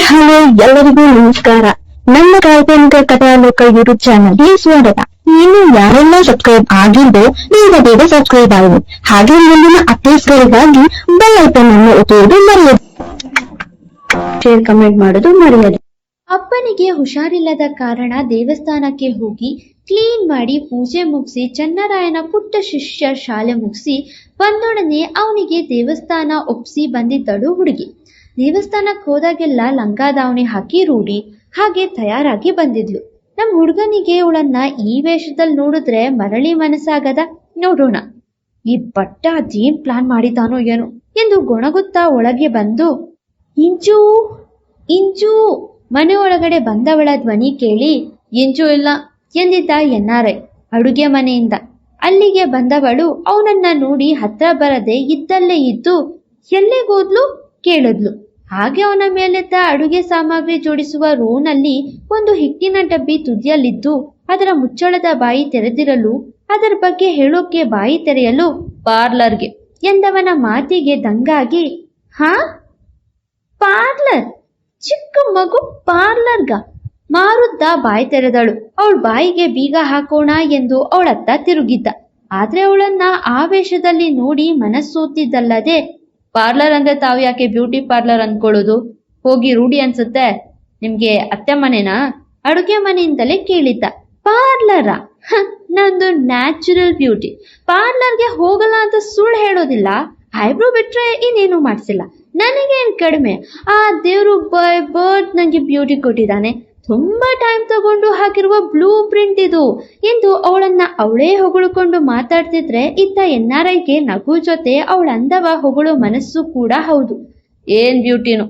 Hello, ಎಲ್ಲರಿಗೂ ನಮಸ್ಕಾರ. ನಮ್ಮ ಕಾಲ್ಪನಿಕ ಕಥಾಲೋಕ ಯೂಟ್ಯೂಬ್ ಚಾನಲ್ಗೆ ಸ್ವಾಗತ. ಇನ್ನು ಯಾರೆಲ್ಲ ಸಬ್ಸ್ಕ್ರೈಬ್ ಆಗಿದ್ದು ಬೇಗ ಸಬ್ಸ್ಕ್ರೈಬ್ ಆಗಿ, ಹಾಗೆ ಮುಂದಿನ ಅಪ್ಡೇಟ್ಸ್ಗಳಿಗಾಗಿ ಬೆಲ್ ಐಕಾನ್ ಅನ್ನು ಒತ್ತುವುದು ಮರೆಯದು. ಶೇರ್ ಕಮೆಂಟ್ ಮಾಡೋದು ಮರೆಯದು. ಅಪ್ಪನಿಗೆ ಹುಷಾರಿಲ್ಲದ ಕಾರಣ ದೇವಸ್ಥಾನಕ್ಕೆ ಹೋಗಿ ಕ್ಲೀನ್ ಮಾಡಿ ಪೂಜೆ ಮುಗಿಸಿ ಚನ್ನರಾಯನ ಪುಟ್ಟ ಶಿಷ್ಯ ಶಾಲೆ ಮುಗಿಸಿ ಬಂದೊಡನೆ ಅವನಿಗೆ ದೇವಸ್ಥಾನ ಒಪ್ಸಿ ಬಂದಿದ್ದಳು ಹುಡುಗಿ. ದೇವಸ್ಥಾನಕ್ಕೆ ಹೋದಾಗೆಲ್ಲ ಲಂಗ ದಾವಣಿ ಹಾಕಿ ರೂಢಿ ಹಾಗೆ ತಯಾರಾಗಿ ಬಂದಿದ್ಲು. ನಮ್ ಹುಡುಗನಿಗೆ ಅವಳನ್ನ ಈ ವೇಷದಲ್ಲಿ ನೋಡಿದ್ರೆ ಮರಳಿ ಮನಸ್ಸಾಗದ. ನೋಡೋಣ ಈ ಬಟ್ಟ ಅದೇನ್ ಪ್ಲಾನ್ ಮಾಡಿದಾನೋ ಏನೋ ಎಂದು ಗೊಣಗುತ್ತಾ ಒಳಗೆ ಬಂದು ಇಂಚು ಇಂಚು ಮನೆ ಒಳಗಡೆ ಬಂದವಳ ಧ್ವನಿ ಕೇಳಿ ಇಂಚು ಇಲ್ಲ ಎಂದಿದ್ದ ಎನ್ಆರ್ಐ ಅಡುಗೆ ಮನೆಯಿಂದ. ಅಲ್ಲಿಗೆ ಬಂದವಳು ಅವನನ್ನ ನೋಡಿ ಹತ್ರ ಬರದೆ ಇದ್ದಲ್ಲೇ ಇದ್ದು ಎಲ್ಲೆಗೋದ್ಲು ಕೇಳಿದ್ಲು. ಹಾಗೆ ಅವನ ಮೇಲೆದ್ದ ಅಡುಗೆ ಸಾಮಗ್ರಿ ಜೋಡಿಸುವ ರೋನಲ್ಲಿ ಒಂದು ಹಿಟ್ಟಿನ ಡಬ್ಬಿ ತುದಿಯಲ್ಲಿದ್ದು ಅದರ ಮುಚ್ಚಳದ ಬಾಯಿ ತೆರೆದಿರಲು ಅದರ ಬಗ್ಗೆ ಹೇಳೋಕೆ ಬಾಯಿ ತೆರೆಯಲು ಪಾರ್ಲರ್ಗೆ ಎಂದವನ ಮಾತಿಗೆ ದಂಗಾಗಿ ಹಾ, ಪಾರ್ಲರ್? ಚಿಕ್ಕ ಮಗು ಪಾರ್ಲರ್ಗ? ಮಾರುದ್ದ ಬಾಯಿ ತೆರೆದಳು. ಅವಳ ಬಾಯಿಗೆ ಬೀಗ ಹಾಕೋಣ ಎಂದು ಅವಳತ್ತ ತಿರುಗಿದ್ದ. ಆದ್ರೆ ಅವಳನ್ನ ಆವೇಶದಲ್ಲಿ ನೋಡಿ ಮನಸ್ಸೋತಿದ್ದಲ್ಲದೆ, ಪಾರ್ಲರ್ ಅಂದ್ರೆ ತಾವು ಯಾಕೆ ಬ್ಯೂಟಿ ಪಾರ್ಲರ್ ಅಂದ್ಕೊಳ್ಳೋದು? ಹೋಗಿ ರೂಢಿ ಅನ್ಸುತ್ತೆ ನಿಮ್ಗೆ. ಅತ್ತೆ ಮನೆನಾ? ಅಡುಗೆ ಮನೆಯಿಂದಲೇ ಕೇಳಿದ್ದ. ಪಾರ್ಲರಾ? ನಂದು ನ್ಯಾಚುರಲ್ ಬ್ಯೂಟಿ. ಪಾರ್ಲರ್ಗೆ ಹೋಗಲ್ಲ ಅಂತ ಸುಳ್ಳು ಹೇಳೋದಿಲ್ಲ. ಐಬ್ರೋ ಬಿಟ್ರೆ ಇನ್ನೇನು ಮಾಡಿಸಿಲ್ಲ. ನನಗೇನ್ ಕಡಿಮೆ. ಆ ದೇವ್ರು ಬೈ ಬರ್ತ್ ನಂಗೆ ಬ್ಯೂಟಿ ಕೊಟ್ಟಿದ್ದಾನೆ. ತುಂಬಾ ಟೈಮ್ ತಗೊಂಡು ಹಾಕಿರುವ ಬ್ಲೂ ಪ್ರಿಂಟ್ ಇದು ಎಂದು ಅವಳನ್ನ ಅವಳೇ ಹೊಗಳುಕೊಂಡು ಮಾತಾಡ್ತಿದ್ರೆ ಇತ್ತ ಎನ್ಆರ್ಐಗೆ ನಗು ಜೊತೆ ಅವಳ ಅಂದವ ಹೊಗಳೋ ಮನಸ್ಸು ಕೂಡ ಹೌದು. ಏನ್ ಬ್ಯೂಟಿನು,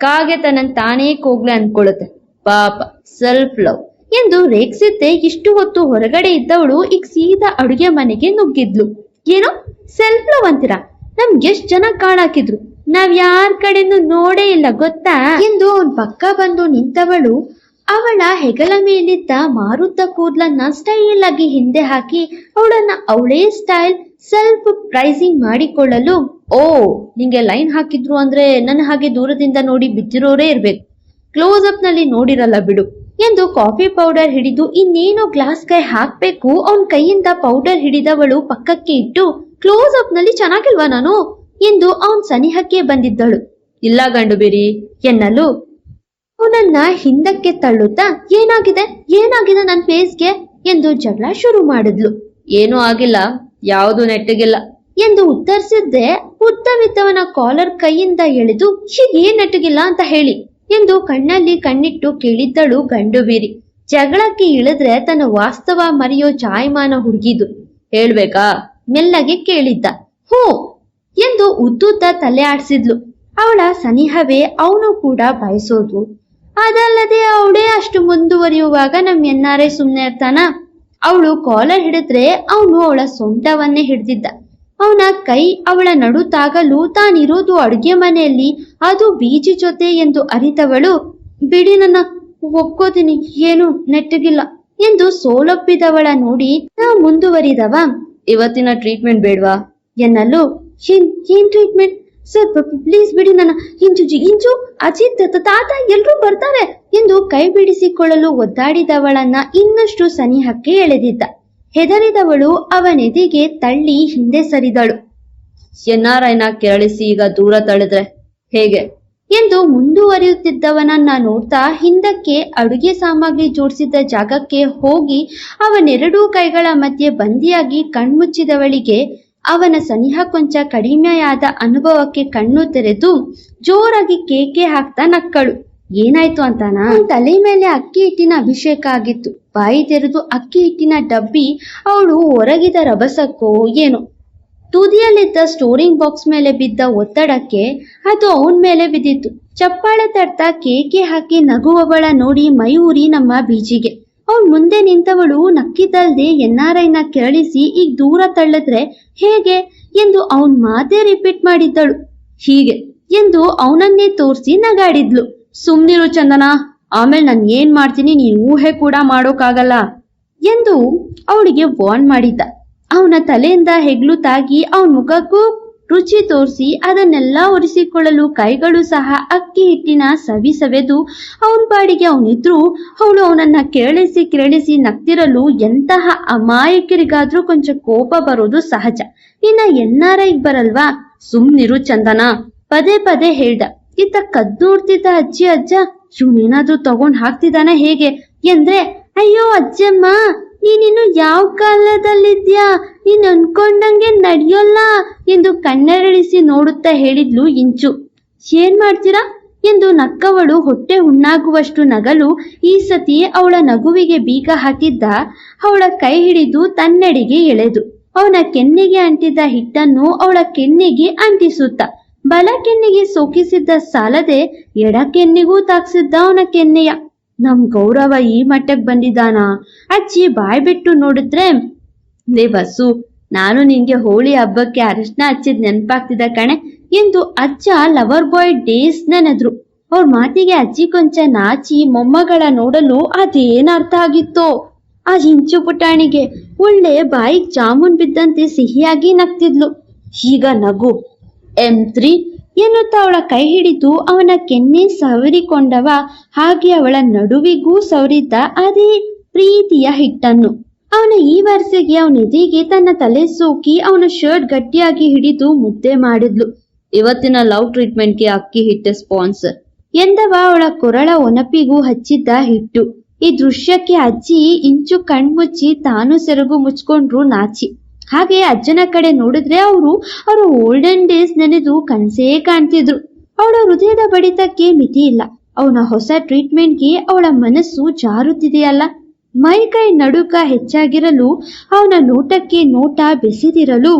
ಕಾಗೆ ತನ್ನ ತಾನೇ ಕೋಗ್ಲೆ ಅನ್ಕೊಳ್ಳುತ್ತೆ. ಪಾಪ, ಸೆಲ್ಫ್ ಲವ್ ಎಂದು ರೇಗ್ಸಿದ್ದೆ. ಇಷ್ಟು ಹೊತ್ತು ಹೊರಗಡೆ ಇದ್ದವಳು ಈಗ ಸೀದಾ ಅಡುಗೆ ಮನೆಗೆ ನುಗ್ಗಿದ್ಲು. ಏನೋ ಸೆಲ್ಫ್ ಲವ್ ಅಂತೀರಾ? ನಮ್ಗೆಷ್ಟ್ ಜನ ಕಾಣಾಕಿದ್ರು, ನಾವ್ ಯಾರ ಕಡೆನೂ ನೋಡೇ ಇಲ್ಲ ಗೊತ್ತಾ ಎಂದು ಅವನ್ ಪಕ್ಕ ಬಂದು ನಿಂತವಳು ಅವಳ ಹೆಗಲ ಮೇಲಿದ್ದ ಮಾರುದ್ದ ಕೂದ್ಲನ್ನ ಸ್ಟೈಲ್ ಆಗಿ ಹಿಂದೆ ಹಾಕಿ ಅವಳನ್ನ ಅವಳೇ ಸ್ಟೈಲ್ ಸೆಲ್ಫ್ ಪ್ರೈಸಿಂಗ್ ಮಾಡಿಕೊಳ್ಳಲು, ಓ ನಿಂಗೆ ಲೈನ್ ಹಾಕಿದ್ರು ಅಂದ್ರೆ ನನ್ನ ಹಾಗೆ ದೂರದಿಂದ ನೋಡಿ ಬಿದ್ದಿರೋರೇ ಇರ್ಬೇಕು, ಕ್ಲೋಸ್ ಅಪ್ ನಲ್ಲಿ ನೋಡಿರಲ್ಲ ಬಿಡು ಎಂದು ಕಾಫಿ ಪೌಡರ್ ಹಿಡಿದು ಇನ್ನೇನೋ ಗ್ಲಾಸ್ ಕೈ ಹಾಕ್ಬೇಕು ಅವನ್ ಕೈಯಿಂದ ಪೌಡರ್ ಹಿಡಿದವಳು ಪಕ್ಕಕ್ಕೆ ಇಟ್ಟು, ಕ್ಲೋಸ್ ಅಪ್ ನಲ್ಲಿ ಚೆನ್ನಾಗಿಲ್ವಾ ನಾನು ಎಂದು ಅವನ್ ಸನಿಹಕ್ಕೆ ಬಂದಿದ್ದಳು. ಇಲ್ಲ ಗಂಡು ಬಿರಿ ಎನ್ನಲು ಅವನನ್ನ ಹಿಂದಕ್ಕೆ ತಳ್ಳುತ್ತಾ ಏನಾಗಿದೆ ಏನಾಗಿದೆ ನನ್ ಫೇಸ್ಗೆ ಎಂದು ಜಗಳ ಶುರು ಮಾಡಿದ್ಲು. ಏನೂ ಆಗಿಲ್ಲ, ಯಾವುದು ನೆಟ್ಟಗಿಲ್ಲ ಎಂದು ಉತ್ತರಿಸಿದ್ದೆ. ಉದ್ದವಿದ್ದವನ ಕಾಲರ್ ಕೈಯಿಂದ ಎಳೆದು ಹೀಗೇನ್ ನೆಟ್ಟಗಿಲ್ಲ ಅಂತ ಹೇಳಿ ಎಂದು ಕಣ್ಣಲ್ಲಿ ಕಣ್ಣಿಟ್ಟು ಕೇಳಿದ್ದಳು ಗಂಡು ಬೀರಿ. ಜಗಳಕ್ಕೆ ಇಳಿದ್ರೆ ತನ್ನ ವಾಸ್ತವ ಮರೆಯೋ ಜಾಯಮಾನ ಹುಡುಗಿದು. ಹೇಳ್ಬೇಕಾ ಮೆಲ್ಲಗೆ ಕೇಳಿದ್ದ. ಹೂ ಎಂದು ಉದ್ದುದ್ದ ತಲೆ ಆಡಿಸಿದ್ಲು. ಅವಳ ಸನಿಹವೇ ಅವನು ಕೂಡ ಬಯಸೋದು. ಅದಲ್ಲದೆ ಅವಳೇ ಅಷ್ಟು ಮುಂದುವರಿಯುವಾಗ ನಮ್ ಎನ್ಆರ್ಐ ಸುಮ್ನೆ ಇರ್ತಾನ? ಅವಳು ಕಾಲರ್ ಹಿಡಿದ್ರೆ ಅವನು ಅವಳ ಸೊಂಟವನ್ನೇ ಹಿಡ್ದಿದ್ದ. ಅವನ ಕೈ ಅವಳ ನಡು ತಾಗಲು ತಾನಿರೋದು ಅಡುಗೆ ಮನೆಯಲ್ಲಿ, ಅದು ಬೀಜಿ ಜೊತೆ ಎಂದು ಅರಿತವಳು, ಬಿಡಿ ನನ್ನ ಒಪ್ಕೋತೀನಿ, ಏನು ನೆಟ್ಟಗಿಲ್ಲ ಎಂದು ಸೋಲೊಪ್ಪಿದವಳ ನೋಡಿ ನಾ ಮುಂದುವರಿದವ. ಇವತ್ತಿನ ಟ್ರೀಟ್ಮೆಂಟ್ ಬೇಡ್ವಾ ಎನ್ನಲು, ಏನ್ ಟ್ರೀಟ್ಮೆಂಟ್ ಸರ್, ಪ್ಲೀಸ್ ಬಿಡಿ ನನ್ನ, ಇಂಚು ಅಜಿತ್ ತಾತ ಎಲ್ರೂ ಬರ್ತಾರೆ ಎಂದು ಕೈ ಬಿಡಿಸಿಕೊಳ್ಳಲು ಒದ್ದಾಡಿದವಳನ್ನ ಇನ್ನಷ್ಟು ಸನಿಹಕ್ಕೆ ಎಳೆದಿದ್ದ. ಹೆದರಿದವಳು ಅವನೆದೆಗೆ ತಳ್ಳಿ ಹಿಂದೆ ಸರಿದಳು. ಎನ್ಆರ್ಐನ ಕೆರಳಿಸಿ ಈಗ ದೂರ ತಳ್ಳಿದ್ರೆ ಹೇಗೆ ಎಂದು ಮುಂದುವರಿಯುತ್ತಿದ್ದವನನ್ನ ನೋಡ್ತಾ ಹಿಂದಕ್ಕೆ ಅಡುಗೆ ಸಾಮಗ್ರಿ ಜೋಡಿಸಿದ್ದ ಜಾಗಕ್ಕೆ ಹೋಗಿ ಅವನೆರಡೂ ಕೈಗಳ ಮಧ್ಯೆ ಬಂದಿಯಾಗಿ ಕಣ್ಮುಚ್ಚಿದವಳಿಗೆ ಅವನ ಸನಿಹ ಕೊಂಚ ಕಡಿಮೆಯಾದ ಅನುಭವಕ್ಕೆ ಕಣ್ಣು ತೆರೆದು ಜೋರಾಗಿ ಕೇಕೆ ಹಾಕ್ತಾ ನಕ್ಕಳು. ಏನಾಯ್ತು ಅಂತಾನ? ತಲೆ ಮೇಲೆ ಅಕ್ಕಿ ಹಿಟ್ಟಿನ ಅಭಿಷೇಕ ಆಗಿತ್ತು. ಬಾಯಿ ತೆರೆದು ಅಕ್ಕಿ ಹಿಟ್ಟಿನ ಡಬ್ಬಿ ಅವಳು ಹೊರಗಿದ ರಭಸಕ್ಕೋ ಏನೋ ತುದಿಯಲ್ಲಿದ್ದ ಸ್ಟೋರಿಂಗ್ ಬಾಕ್ಸ್ ಮೇಲೆ ಬಿದ್ದ ಒತ್ತಡಕ್ಕೆ ಅದು ಅವನ ಮೇಲೆ ಬಿದ್ದಿತ್ತು. ಚಪ್ಪಾಳೆ ತಡ್ತಾ ಕೇಕೆ ಹಾಕಿ ನಗುವವಳ ನೋಡಿ ಮಯೂರಿ ನಮ್ಮ ಬೀಜಿಗೆ. ಅವನ್ ಮುಂದೆ ನಿಂತವಳು ನಕ್ಕಿದ್ದಲ್ದೆ ಎನ್ಆರ್ಐನ ಕೆರಳಿಸಿ ಈಗ ದೂರ ತಳ್ಳಿದ್ರೆ ಹೇಗೆ ಎಂದು ಅವನ್ ಮಾತೇ ರಿಪೀಟ್ ಮಾಡಿದ್ದಳು. ಹೀಗೆ ಎಂದು ಅವನನ್ನೇ ತೋರಿಸಿ ನಗಾಡಿದ್ಲು. ಸುಮ್ನಿರು ಚಂದನ, ಆಮೇಲೆ ನಾನು ಏನ್ ಮಾಡ್ತೀನಿ ನೀನ್ ಊಹೆ ಕೂಡ ಮಾಡೋಕ್ಕಾಗಲ್ಲ ಎಂದು ಅವಳಿಗೆ ವಾರ್ನ್ ಮಾಡಿದ್ದ. ಅವನ ತಲೆಯಿಂದ ಹೆಗ್ಲು ತಾಗಿ ಅವನ ಮುಖಕ್ಕೂ ರುಚಿ ತೋರಿಸಿ ಅದನ್ನೆಲ್ಲ ಒರೆಸಿಕೊಳ್ಳಲು ಕೈಗಳು ಸಹ ಅಕ್ಕಿ ಹಿಟ್ಟಿನ ಸವಿ ಸವೆದು ಅವನ ಪಾಡಿಗೆ ಅವನಿದ್ರು ಅವಳು ಅವನನ್ನ ಕೇಳಿಸಿ ನಗ್ತಿರಲು ಎಂತಹ ಅಮಾಯಕರಿಗಾದ್ರೂ ಕೊಂಚ ಕೋಪ ಬರೋದು ಸಹಜ. ಇನ್ನ NRI ಬರಲ್ವಾ? ಸುಮ್ನಿರು ಚಂದನ, ಪದೇ ಪದೇ ಹೇಳ್ದ. ಇತ್ತ ಕದ್ದೋಡ್ತಿದ್ದ ಅಜ್ಜ ಇವನೇನಾದ್ರೂ ತಗೊಂಡ್ ಹಾಕ್ತಿದಾನ ಹೇಗೆ ಎಂದ್ರೆ, ಅಯ್ಯೋ ಅಜ್ಜಮ್ಮ, ನೀನಿನ್ನು ಯಾವ ಕಾಲದಲ್ಲಿದ್ಯಾ, ನೀನ್ ಅನ್ಕೊಂಡಂಗೆ ನಡೆಯೋಲ್ಲ ಎಂದು ಕಣ್ಣರಳಿಸಿ ನೋಡುತ್ತಾ ಹೇಳಿದ್ಲು ಇಂಚು. ಏನ್ ಮಾಡ್ತೀರಾ ಎಂದು ನಕ್ಕವಳು ಹೊಟ್ಟೆ ಹುಣ್ಣಾಗುವಷ್ಟು ನಗಲು ಈ ಸತಿ ಅವಳ ನಗುವಿಗೆ ಬೀಗ ಹಾಕಿದ್ದ ಅವಳ ಕೈ ಹಿಡಿದು ತನ್ನೆಡೆಗೆ ಎಳೆದು ಅವನ ಕೆನ್ನೆಗೆ ಅಂಟಿದ್ದ ಹಿಟ್ಟನ್ನು ಅವಳ ಕೆನ್ನೆಗೆ ಅಂಟಿಸುತ್ತ ಬಲ ಕೆನ್ನೆಗೆ ಸೋಕಿಸಿದ್ದ ಸಾಲದೆ ಎಡ ಕೆನ್ನೆಗೂ ತಾಕ್ಸಿದ್ದ ಅವನ ಕೆನ್ನೆಯ. ನಮ್ ಗೌರವ ಈ ಮಟ್ಟಕ್ಕೆ ಬಂದಿದ್ದಾನ? ಅಜ್ಜಿ ಬಾಯ್ ಬಿಟ್ಟು ನೋಡಿದ್ರೆ, ಲೇ ಬಸ್ಸು, ನಾನು ನಿನ್ಗೆ ಹೋಳಿ ಹಬ್ಬಕ್ಕೆ ಅರಿಶಿನ ಹಚ್ಚಿದ್ ನೆನಪಾಗ್ತಿದ್ದ ಕಣೆ ಎಂದು ಅಜ್ಜ ಲವರ್ ಬಾಯ್ ಡೇಸ್ ನೆನೆದ್ರು. ಅವ್ರ ಮಾತಿಗೆ ಅಜ್ಜಿ ಕೊಂಚ ನಾಚಿ ಮೊಮ್ಮಗಳ ನೋಡಲು ಅದೇನ್ ಅರ್ಥ ಆಗಿತ್ತೋ. ಆ ಹಿಂಚು ಪುಟಾಣಿಗೆ ಒಳ್ಳೆ ಬಾಯಿಗೆ ಜಾಮೂನ್ ಬಿದ್ದಂತೆ ಸಿಹಿಯಾಗಿ ನಗ್ತಿದ್ಲು. ಈಗ ನಗು M3 ಎನ್ನುತ್ತಾ ಅವಳ ಕೈ ಹಿಡಿದು ಅವನ ಕೆನ್ನೆ ಸವರಿಕೊಂಡವ ಹಾಗೆ ಅವಳ ನಡುವಿಗೂ ಸವರಿದ್ದ ಅದೇ ಪ್ರೀತಿಯ ಹಿಟ್ಟನ್ನು. ಅವನ ಈ ವರ್ಷೆಗೆ ಅವನ ಎದೆಗೆ ತನ್ನ ತಲೆ ಸೋಕಿ ಅವನ ಶರ್ಟ್ ಗಟ್ಟಿಯಾಗಿ ಹಿಡಿದು ಮುದ್ದೆ ಮಾಡಿದ್ಲು. ಇವತ್ತಿನ ಲವ್ ಟ್ರೀಟ್ಮೆಂಟ್ಗೆ ಅಕ್ಕಿ ಹಿಟ್ಟು ಸ್ಪಾನ್ಸರ್ ಎಂದವ ಅವಳ ಕೊರಳ ಒನಪಿಗೂ ಹಚ್ಚಿದ್ದ ಹಿಟ್ಟು. ಈ ದೃಶ್ಯಕ್ಕೆ ಅಜ್ಜಿ ಇಂಚು ಕಣ್ಮುಚ್ಚಿ ತಾನು ಸೆರಗು ಮುಚ್ಕೊಂಡ್ರು ನಾಚಿ. ಹಾಗೆ ಅಜ್ಜನ ಕಡೆ ನೋಡಿದ್ರೆ ಅವರು ಓಲ್ಡನ್ ಡೇಸ್ ನೆನೆದು ಕನ್ಸೇ ಕಾಣ್ತಿದ್ರು. ಅವಳ ಹೃದಯದ ಬಡಿತಕ್ಕೆ ಮಿತಿ ಇಲ್ಲ. ಅವನ ಹೊಸ ಟ್ರೀಟ್ಮೆಂಟ್ಗೆ ಅವಳ ಮನಸ್ಸು ಜಾರುತ್ತಿದೆಯಲ್ಲ. ಮೈ ಕೈ ನಡುಕ ಹೆಚ್ಚಾಗಿರಲು, ಅವನ ನೋಟಕ್ಕೆ ನೋಟ ಬೆಸೆದಿರಲು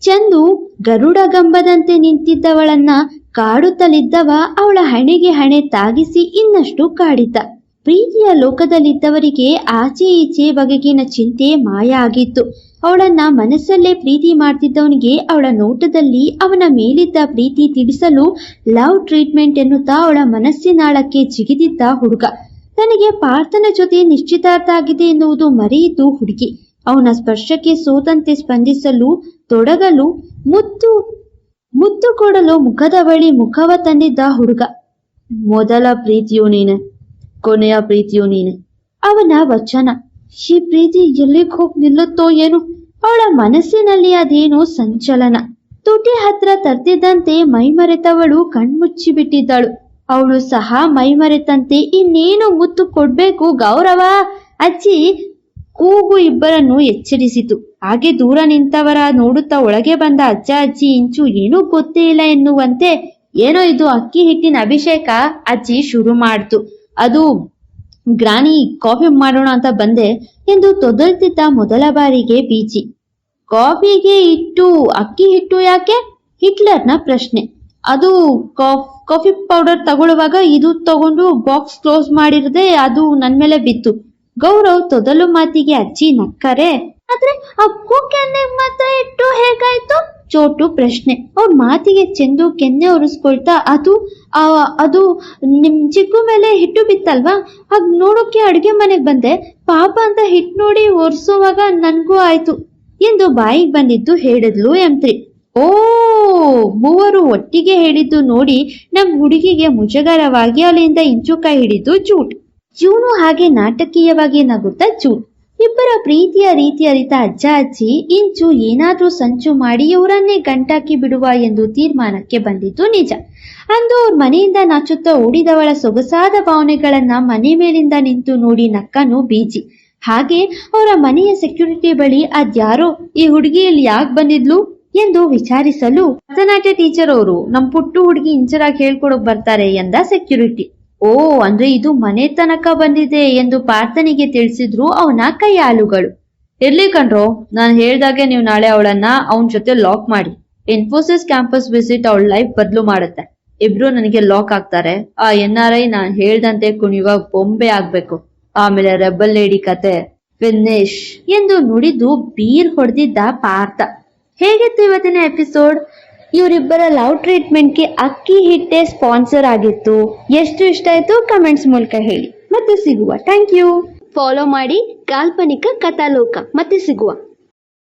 ಚಂದು ಗರುಡಗಂಬದಂತೆ ನಿಂತಿದ್ದವಳನ್ನ ಕಾಡುತ್ತಲಿದ್ದವ ಅವಳ ಹಣೆಗೆ ಹಣೆ ತಾಗಿಸಿ ಇನ್ನಷ್ಟು ಕಾಡಿದ್ದ. ಪ್ರೀತಿಯ ಲೋಕದಲ್ಲಿದ್ದವರಿಗೆ ಆಚೆ ಈಚೆ ಬಗೆಗಿನ ಚಿಂತೆ ಮಾಯ ಆಗಿತ್ತು. ಅವಳನ್ನ ಮನಸ್ಸಲ್ಲೇ ಪ್ರೀತಿ ಮಾಡ್ತಿದ್ದವನಿಗೆ ಅವಳ ನೋಟದಲ್ಲಿ ಅವನ ಮೇಲಿದ್ದ ಪ್ರೀತಿ ತಿಳಿಸಲು ಲವ್ ಟ್ರೀಟ್ಮೆಂಟ್ ಎನ್ನುತ್ತಾ ಅವಳ ಮನಸ್ಸಿನಾಳಕ್ಕೆ ಜಿಗಿದಿದ್ದ ಹುಡುಗ. ತನಗೆ ಪಾರ್ಥನ ಜೊತೆ ನಿಶ್ಚಿತಾರ್ಥ ಆಗಿದೆ ಎನ್ನುವುದು ಮರೆಯಿತು ಹುಡುಗಿ. ಅವನ ಸ್ಪರ್ಶಕ್ಕೆ ಸೋತಂತೆ ಸ್ಪಂದಿಸಲು ತೊಡಗಲು ಮುತ್ತು ಕೊಡಲು ಮುಖದ ಬಳಿ ಮುಖವ ತಂದಿದ್ದ ಹುಡುಗ. ಮೊದಲ ಪ್ರೀತಿಯು ನೀನೆ, ಕೊನೆಯ ಪ್ರೀತಿಯು ನೀನೆ ಅವನ ವಚನ. ಈ ಪ್ರೀತಿ ಎಲ್ಲಿಗೆ ಹೋಗಿ ನಿಲ್ಲುತ್ತೋ ಏನು? ಅವಳ ಮನಸ್ಸಿನಲ್ಲಿ ಅದೇನೋ ಸಂಚಲನ. ತುಟಿ ಹತ್ರ ತರ್ತಿದ್ದಂತೆ ಮೈಮರೆತವಳು ಕಣ್ಮುಚ್ಚಿ ಬಿಟ್ಟಿದ್ದಳು. ಅವಳು ಸಹ ಮೈಮರೆತಂತೆ ಇನ್ನೇನು ಮುತ್ತು ಕೊಡ್ಬೇಕು ಗೌರವ ಅಜ್ಜಿ ಕೂಗು ಇಬ್ಬರನ್ನು ಎಚ್ಚರಿಸಿತು. ಹಾಗೆ ದೂರ ನಿಂತವರ ನೋಡುತ್ತಾ ಒಳಗೆ ಬಂದ ಅಜ್ಜ ಅಜ್ಜಿ ಇಂಚು ಏನೂ ಗೊತ್ತೇ ಇಲ್ಲ ಎನ್ನುವಂತೆ, ಏನೋ ಇದು ಅಕ್ಕಿ ಹಿಟ್ಟಿನ ಅಭಿಷೇಕ ಅಜ್ಜಿ ಶುರು ಮಾಡ್ತು. ಅದು ಗ್ರಾನಿ ಕಾಫಿ ಮಾಡೋಣ ಅಂತ ಬಂದೆ ಎಂದು ತೊದಲ್ತಿದ್ದ ಮೊದಲ ಬಾರಿಗೆ ಬೀಚಿ. ಕಾಫಿಗೆ ಹಿಟ್ಟು ಅಕ್ಕಿ ಹಿಟ್ಟು ಯಾಕೆ? ಹಿಟ್ಲರ್ನ ಪ್ರಶ್ನೆ. ಅದು ಕಾಫಿ ಪೌಡರ್ ತಗೊಳ್ಳುವಾಗ ಇದು ತಗೊಂಡು ಬಾಕ್ಸ್ ಕ್ಲೋಸ್ ಮಾಡಿರದೆ ಅದು ನನ್ ಮೇಲೆ ಬಿತ್ತು. ಗೌರವ್ ತೊದಲು ಮಾತಿಗೆ ಅಜ್ಜಿ ನಕ್ಕರೆ, ಆದ್ರೆ ಅಕ್ಕೂ ಕೆನ್ನೆ ಮಾತ್ರ ಹಿಟ್ಟು ಹೇಗಾಯ್ತು? ಚೋಟು ಪ್ರಶ್ನೆ. ಅವ್ರ ಮಾತಿಗೆ ಚೆಂದು ಕೆನ್ನೆ ಒರೆಸ್ಕೊಳ್ತಾ, ಅದು ನಿಮ್ ಚಿಕ್ಕು ಮೇಲೆ ಹಿಟ್ಟು ಬಿತ್ತಲ್ವಾ, ಹಾಗ ನೋಡೋಕೆ ಅಡ್ಗೆ ಮನೆಗ್ ಬಂದೆ, ಪಾಪ ಅಂತ ಹಿಟ್ಟು ನೋಡಿ ಒರೆಸುವಾಗ ನನ್ಗೂ ಆಯ್ತು ಎಂದು ಬಾಯಿಗೆ ಬಂದಿದ್ದು ಹೇಳಿದ್ಲು M3. ಓ, ಮೂವರು ಒಟ್ಟಿಗೆ ಹೇಳಿದ್ದು ನೋಡಿ ನಮ್ ಹುಡುಗಿಗೆ ಮುಜುಗರವಾಗಿ ಅಲ್ಲಿಂದ ಇಂಚು ಕೈ ಹಿಡಿದು ಚೂಟ್. ಇವನು ಹಾಗೆ ನಾಟಕೀಯವಾಗಿ ನಗುತ್ತಾ ಚೂಟ್. ಇಬ್ಬರ ಪ್ರೀತಿಯ ರೀತಿ ಅರಿತ ಅಜ್ಜ ಅಜ್ಜಿ ಇಂಚು ಏನಾದ್ರೂ ಸಂಚು ಮಾಡಿ ಇವರನ್ನೇ ಗಂಟಾಕಿ ಬಿಡುವ ಎಂದು ತೀರ್ಮಾನಕ್ಕೆ ಬಂದಿದ್ದು ನಿಜ. ಅಂದು ಅವ್ರ ಮನೆಯಿಂದ ನಾಚುತ್ತಾ ಓಡಿದವಳ ಸೊಗಸಾದ ಭಾವನೆಗಳನ್ನ ಮನೆ ಮೇಲಿಂದ ನಿಂತು ನೋಡಿ ನಕ್ಕನು ಬೀಜಿ. ಹಾಗೆ ಅವರ ಮನೆಯ ಸೆಕ್ಯೂರಿಟಿ ಬಳಿ ಅದ್ಯಾರೋ ಈ ಹುಡುಗಿ ಇಲ್ಲಿ ಯಾಕೆ ಬಂದಿದ್ಲು ಎಂದು ವಿಚಾರಿಸಲು, ಭರತನಾಟ್ಯ ಟೀಚರ್ ಅವರು ನಮ್ ಪುಟ್ಟು ಹುಡುಗಿ ಇಂಚರಾಗಿ ಹೇಳ್ಕೊಡಕ್ ಬರ್ತಾರೆ ಎಂದ ಸೆಕ್ಯೂರಿಟಿ. ಓ, ಅಂದ್ರೆ ಇದು ಮನೆ ತನಕ ಬಂದಿದೆ ಎಂದು ಪಾರ್ಥನಿಗೆ ತಿಳಿಸಿದ್ರು ಅವನ ಕೈಯಾಳುಗಳು. ಇರ್ಲಿ ಕಣ್ರೋ, ನಾನು ಹೇಳ್ದಾಗೆ ನೀವು ನಾಳೆ ಅವಳನ್ನ ಅವನ ಜೊತೆ ಲಾಕ್ ಮಾಡಿ. ಇನ್ಫೋಸಿಸ್ ಕ್ಯಾಂಪಸ್ ವಿಸಿಟ್ ಅವಳ ಲೈಫ್ ಬದಲು ಮಾಡುತ್ತೆ. ಇಬ್ರು ನನಗೆ ಲಾಕ್ ಆಗ್ತಾರೆ. ಆ NRI ನಾನ್ ಹೇಳ್ದಂತೆ ಕುಣಿಯುವ ಬೊಂಬೆ ಆಗ್ಬೇಕು. ಆಮೇಲೆ ರೆಬಲ್ ಲೇಡಿ ಕತೆ ಫಿನಿಶ್ ಎಂದು ನುಡಿದು ಬೀರ್ ಹೊಡೆದಿದ್ದ ಪಾರ್ಥ. ಹೇಗಿತ್ತು ಇವತ್ತಿನ ಎಪಿಸೋಡ್? ಇವರಿಬ್ಬರ ಲವ್ ಟ್ರೀಟ್ಮೆಂಟ್ಗೆ ಅಕ್ಕಿ ಹಿಟ್ಟೆ ಸ್ಪಾನ್ಸರ್ ಆಗಿತ್ತು. ಎಷ್ಟು ಇಷ್ಟ ಆಯ್ತು ಕಮೆಂಟ್ಸ್ ಮೂಲಕ ಹೇಳಿ. ಮತ್ತೆ ಸಿಗುವ. Thank you. ಫಾಲೋ ಮಾಡಿ ಕಾಲ್ಪನಿಕ ಕಥಾಲೋಕ. ಮತ್ತೆ ಸಿಗುವ.